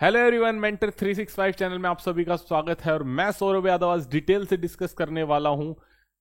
Hello everyone, mentor 365 channel में आप सभी का स्वागत है। और मैं सौरभ यादव आज डिटेल से डिस्कस करने वाला हूं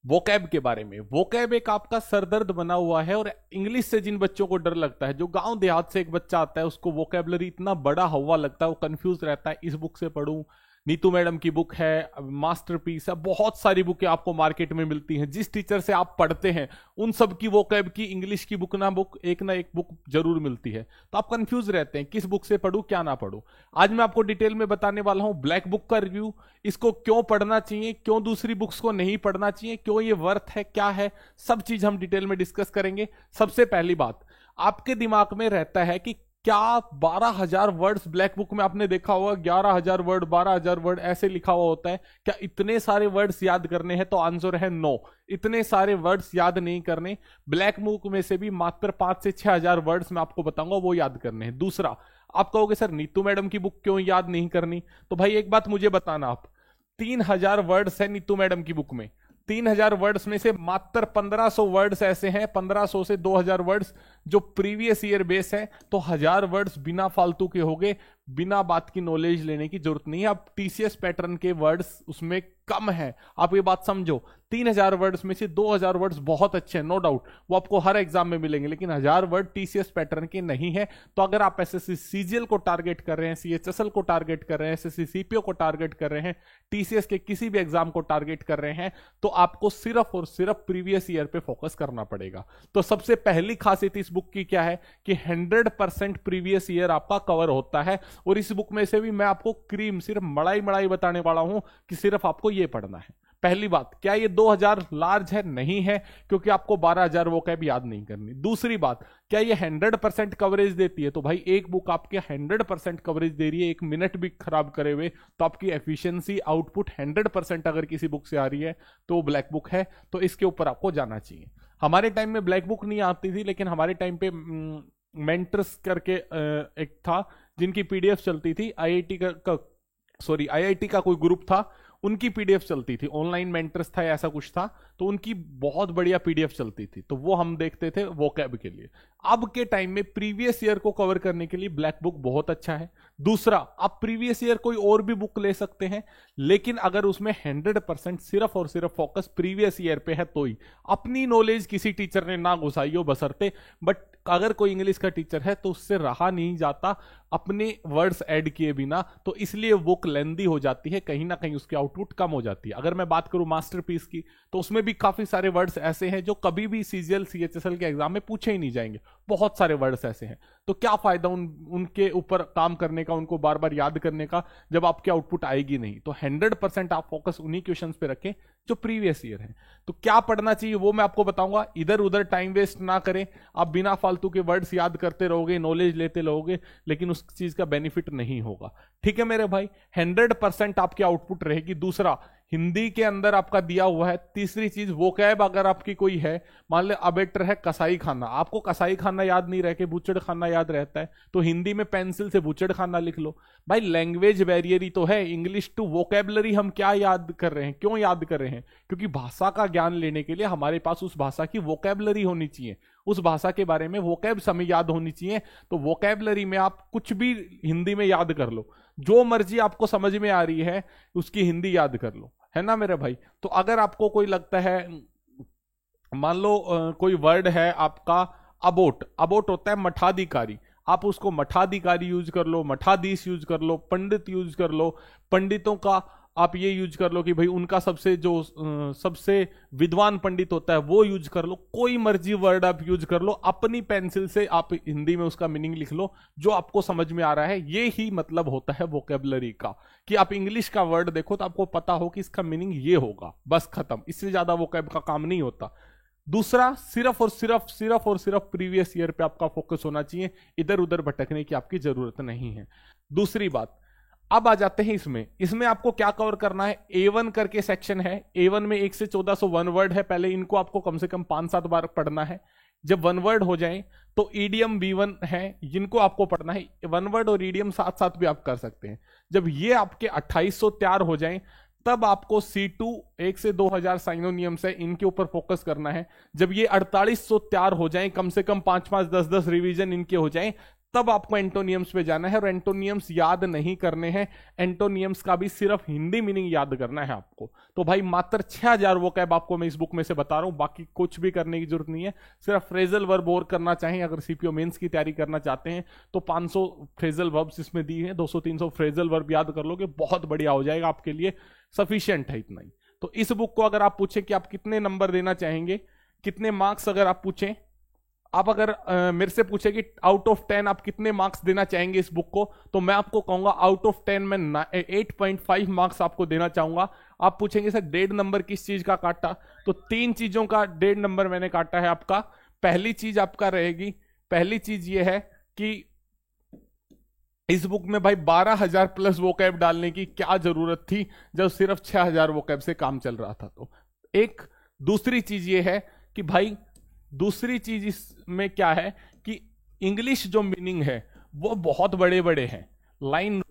वोकैब के बारे में। वोकैब एक आपका सरदर्द बना हुआ है और इंग्लिश से जिन बच्चों को डर लगता है, जो गांव देहात से एक बच्चा आता है उसको वोकैबलरी इतना बड़ा हवा लगता है, वो कंफ्यूज रहता है इस बुक से पढ़ूं। नीतू मैडम की बुक है, मास्टरपीस है, बहुत सारी बुकें आपको मार्केट में मिलती हैं। जिस टीचर से आप पढ़ते हैं उन सब की वोकैब की इंग्लिश की बुक ना एक बुक जरूर मिलती है। तो आप कंफ्यूज रहते हैं किस बुक से पढ़ूं क्या ना पढ़ूं। आज मैं आपको डिटेल में बताने वाला हूं ब्लैक बुक का रिव्यू, इसको क्यों पढ़ना चाहिए, क्यों दूसरी बुक्स को नहीं पढ़ना चाहिए, क्यों ये वर्थ है, क्या है, सब चीज हम डिटेल में डिस्कस करेंगे। सबसे पहली बात, आपके दिमाग में रहता है कि क्या 12,000 वर्ड्स ब्लैक बुक में आपने देखा होगा, 11,000 वर्ड 12,000 वर्ड ऐसे लिखा हुआ होता है, क्या इतने सारे वर्ड्स याद करने हैं? तो आंसर है नो, इतने सारे वर्ड्स याद नहीं करने। ब्लैक बुक में से भी मात्र 5 से 6,000 वर्ड्स मैं आपको बताऊंगा वो याद करने हैं। दूसरा, आप कहोगे सर नीतू मैडम की बुक क्यों याद नहीं करनी? तो भाई एक बात मुझे बताना, आप 3,000 वर्ड्स है नीतू मैडम की बुक में, 3,000 वर्ड्स में से मात्र 1,500 वर्ड्स ऐसे हैं, 1,500 से 2,000 वर्ड्स जो प्रीवियस ईयर बेस है। तो 1,000 वर्ड्स बिना फालतू के हो गए, बिना बात की नॉलेज लेने की जरूरत नहीं है। अब टीसीएस पैटर्न के वर्ड्स उसमें कम है, आप ये बात समझो। 3,000 वर्ड्स में से 2,000 वर्ड्स बहुत अच्छे हैं, नो डाउट, वो आपको हर एग्जाम में मिलेंगे, लेकिन 1,000 वर्ड टीसीएस पैटर्न के नहीं है। तो अगर आप एसएससी सीजीएल को टारगेट कर रहे हैं, सीएचएसएल को टारगेट कर रहे हैं, एसएससी सीपीओ को टारगेट कर रहे हैं, टीसीएस के किसी भी एग्जाम को टारगेट कर रहे हैं, तो आपको सिर्फ और सिर्फ प्रीवियस ईयर पे फोकस करना पड़ेगा। तो सबसे पहली खासियत इस बुक की क्या है कि 100% प्रीवियस ईयर आपका कवर होता है। और इस बुक में से भी मैं आपको क्रीम, सिर्फ मड़ाई मड़ाई बताने वाला हूं कि सिर्फ आपको यह पढ़ना है। पहली बात, क्या ये 2,000 लार्ज है? नहीं है, क्योंकि आपको 12,000 वोकैब याद नहीं करनी। दूसरी बात, क्या ये 100% कवरेज देती है? तो भाई एक बुक आपके 100% कवरेज दे रही है, 1 मिनट भी खराब करे हुए, तो आपकी एफिशिएंसी आउटपुट 100% अगर किसी बुक से आ रही है तो वो ब्लैक बुक है, तो इसके ऊपर आपको जाना चाहिए। हमारे टाइम में ब्लैक बुक नहीं आती थी, लेकिन हमारे टाइम पे मेंटर्स करके एक था जिनकी पीडीएफ चलती थी, आईआईटी का कोई ग्रुप था, उनकी पीडीएफ चलती थी, ऑनलाइन मेंटर्स था ऐसा कुछ था, तो उनकी बहुत बढ़िया पीडीएफ चलती थी, तो वो हम देखते थे वोकैब के लिए। अब के टाइम में प्रीवियस ईयर को कवर करने के लिए ब्लैक बुक बहुत अच्छा है। दूसरा, आप प्रीवियस ईयर कोई और भी बुक ले सकते हैं, लेकिन अगर उसमें 100% सिर्फ और सिर्फ फोकस प्रीवियस ईयर पे है तो ही। अपनी नॉलेज किसी टीचर ने ना घुसाई हो बशर्ते, बट अगर कोई इंग्लिश का टीचर है तो उससे रहा नहीं जाता अपने वर्ड्स ऐड किए बिना, तो इसलिए बुक लेंदी हो जाती है, कहीं ना कहीं उसकी आउटपुट कम हो जाती है। अगर मैं बात करूं मास्टरपीस की, तो उसमें भी काफी सारे वर्ड्स ऐसे हैं जो कभी भी सीजीएल सीएचएसएल के एग्जाम में पूछे ही नहीं जाएंगे, बहुत सारे वर्ड्स ऐसे हैं। तो क्या फायदा उनके ऊपर काम करने का, उनको बार बार याद करने का, जब आपकी आउटपुट आएगी नहीं। तो 100% आप फोकस उन्हीं क्वेश्चंस पे रखें जो प्रीवियस ईयर है। तो क्या पढ़ना चाहिए वो मैं आपको बताऊंगा, इधर उधर टाइम वेस्ट ना करें। आप बिना फालतू के वर्ड्स याद करते रहोगे, नॉलेज लेते रहोगे, लेकिन उस चीज का बेनिफिट नहीं होगा। ठीक है मेरे भाई, 100% आपकी आउटपुट रहेगी। दूसरा, हिंदी के अंदर आपका दिया हुआ है। तीसरी चीज, वोकैब अगर आपकी कोई है, मान ले अबेटर है कसाई खाना, आपको कसाई खाना याद नहीं रह के बुचड़ खाना याद रहता है, तो हिंदी में पेंसिल से बुचड़ खाना लिख लो। भाई लैंग्वेज बैरियर ही तो है, इंग्लिश टू वोकैबलरी हम क्या याद कर रहे हैं, क्यों याद कर रहे हैं? क्योंकि भाषा का ज्ञान लेने के लिए हमारे पास उस भाषा की वोकैबलरी होनी चाहिए, उस भाषा के बारे में वोकैब्स हमें याद होनी चाहिए। तो वोकैबलरी में आप कुछ भी हिंदी में याद कर लो, जो मर्जी आपको समझ में आ रही है उसकी हिंदी याद कर लो, है ना मेरे भाई। तो अगर आपको कोई लगता है, मान लो कोई वर्ड है आपका अबोट, अबोट होता है मठाधिकारी, आप उसको मठाधिकारी यूज कर लो, मठाधीश यूज कर लो, पंडित यूज कर लो, पंडितों का आप ये यूज कर लो कि भाई उनका सबसे विद्वान पंडित होता है वो यूज कर लो। कोई मर्जी वर्ड आप यूज कर लो, अपनी पेंसिल से आप हिंदी में उसका मीनिंग लिख लो जो आपको समझ में आ रहा है। ये ही मतलब होता है वोकैबलरी का, कि आप इंग्लिश का वर्ड देखो तो आपको पता हो कि इसका मीनिंग ये होगा, बस खत्म। इससे ज्यादा वोकैब का काम नहीं होता। दूसरा, सिर्फ और सिर्फ प्रीवियस ईयर पे आपका फोकस होना चाहिए, इधर उधर भटकने की आपकी जरूरत नहीं है। दूसरी बात, अब आ जाते हैं इसमें आपको क्या कवर करना है। A1 करके सेक्शन है, A1 में 1 से 1401 वर्ड है, पहले इनको आपको कम से कम 5-7 बार पढ़ना है। जब 1 वर्ड हो जाए तो ईडियम B1 है, जिनको आपको पढ़ना है। 1 वर्ड और ईडियम साथ साथ भी आप कर सकते हैं। जब ये आपके 2800 तैयार हो जाए तब आपको C2 1 से 2,000 साइनोनियम्स है, इनके ऊपर फोकस करना है। जब ये 4800 तैयार हो जाए, कम से कम 5-5, 10-10 रिवीजन इनके हो जाए, तब आपको एंटोनियम्स पे जाना है, और एंटोनियम्स याद नहीं करने हैं, एंटोनियम्स का भी सिर्फ हिंदी मीनिंग याद करना है आपको। तो भाई मात्र 6000 वोकैब आपको मैं इस बुक में से बता रहा हूं, बाकी कुछ भी करने की जरूरत नहीं है। सिर्फ फ्रेजल वर्ब और करना चाहें, अगर सीपीओ मेंस की तैयारी करना चाहते हैं तो 500 फ्रेजल वर्ब्स इसमें दी हैं, 200-300 फ्रेजल वर्ब याद कर लोगे, बहुत बढ़िया हो जाएगा आपके लिए, सफिशियंट है इतना ही। तो इस बुक को अगर आप पूछें कि आप कितने नंबर देना चाहेंगे, कितने मार्क्स अगर आप पूछें, आप अगर मेरे से पूछे कि आउट ऑफ 10 आप कितने मार्क्स देना चाहेंगे इस बुक को, तो मैं आपको कहूंगा आउट ऑफ 10 में 8.5 मार्क्स आपको देना चाहूंगा। आप पूछेंगे सर 1.5 नंबर किस चीज का काटा, तो 3 चीजों का 1.5 नंबर मैंने काटा है आपका। पहली चीज आपका रहेगी, पहली चीज ये है कि इस बुक में भाई 12,000 प्लस वोकैब डालने की क्या जरूरत थी जब सिर्फ 6,000 वोकैब से काम चल रहा था। तो एक दूसरी चीज ये है कि भाई, दूसरी चीज इसमें क्या है कि इंग्लिश जो मीनिंग है वो बहुत बड़े बड़े हैं, लाइन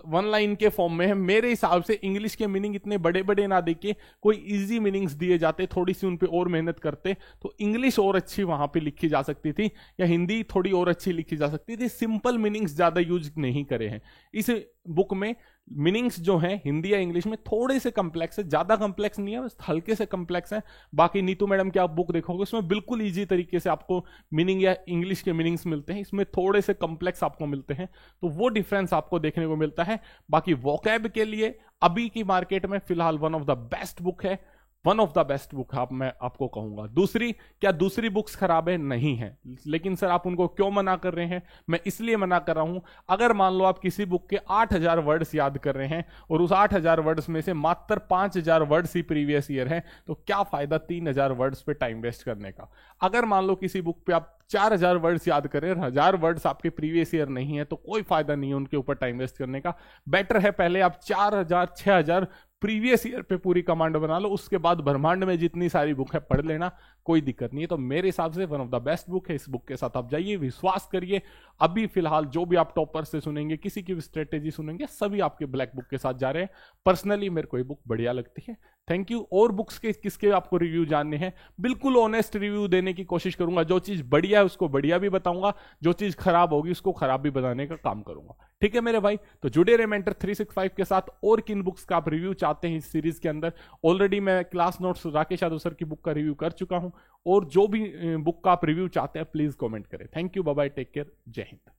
1 लाइन के फॉर्म में है। मेरे हिसाब से इंग्लिश के मीनिंग इतने बड़े बड़े ना देके कोई इजी मीनिंग्स दिए जाते, थोड़ी सी उन पे और मेहनत करते तो इंग्लिश और अच्छी वहां पे लिखी जा सकती थी, या हिंदी थोड़ी और अच्छी लिखी जा सकती थी। सिंपल मीनिंग्स ज्यादा यूज नहीं करे हैं इस बुक में। मीनिंग्स जो हैं हिंदी या इंग्लिश में थोड़े से कॉम्प्लेक्स है, ज्यादा कॉम्प्लेक्स नहीं है, बस हल्के से कॉम्प्लेक्स है। बाकी नीतू मैडम की आप बुक देखोगे उसमें बिल्कुल इजी तरीके से आपको मीनिंग या इंग्लिश के मीनिंग्स मिलते हैं, इसमें थोड़े से कॉम्प्लेक्स आपको मिलते हैं, तो वो डिफरेंस आपको देखने को मिलता है। बाकी वोकैब के लिए अभी की मार्केट में फिलहाल one of the best book है, one of the best book मैं आपको कहूंगा। दूसरी, क्या दूसरी बुक्स खराब है? नहीं है, लेकिन सर आप उनको क्यों मना कर रहे हैं? मैं इसलिए मना कर रहा हूं, अगर मान लो आप किसी बुक के 8,000 वर्ड्स याद कर रहे हैं और उस 8,000 वर्ड्स में से मात्र 5,000 वर्ड्स ही प्रीवियस ईयर है, तो क्या फायदा 3,000 वर्ड्स पे टाइम वेस्ट करने का। अगर मान लो किसी बुक पे आप 4,000 वर्ड्स याद करें और 1,000 वर्ड्स आपके प्रीवियस ईयर नहीं है, तो कोई फायदा नहीं है उनके ऊपर टाइम वेस्ट करने का। बेटर है पहले आप 4,000 6,000 प्रीवियस ईयर पे पूरी कमांड बना लो, उसके बाद ब्रह्मांड में जितनी सारी बुक है पढ़ लेना, कोई दिक्कत नहीं है। तो मेरे हिसाब से one of the best book है, इस बुक के साथ आप जाइए, विश्वास करिए। अभी फिलहाल जो भी आप टॉपर से सुनेंगे, किसी की भी स्ट्रेटेजी सुनेंगे, सभी आपके ब्लैक बुक के साथ जा रहे हैं। पर्सनली मेरे को ये बुक बढ़िया लगती है। Thank you. और बुक्स के किसके आपको रिव्यू जानने हैं, बिल्कुल ऑनेस्ट रिव्यू देने की कोशिश करूंगा। जो चीज बढ़िया है उसको बढ़िया भी बताऊंगा, जो चीज खराब होगी उसको खराब भी बताने का काम करूंगा। ठीक है मेरे भाई, तो जुड़े रहे मेंटर 365 के साथ। और किन बुक्स का आप रिव्यू चाहते हैं इस सीरीज के अंदर, ऑलरेडी मैं class notes Rakesh Yadav sir की बुक का रिव्यू कर चुका हूं, और जो भी बुक का आप रिव्यू चाहते हैं प्लीज कमेंट करें। Thank you, bye bye, take care, जय हिंद।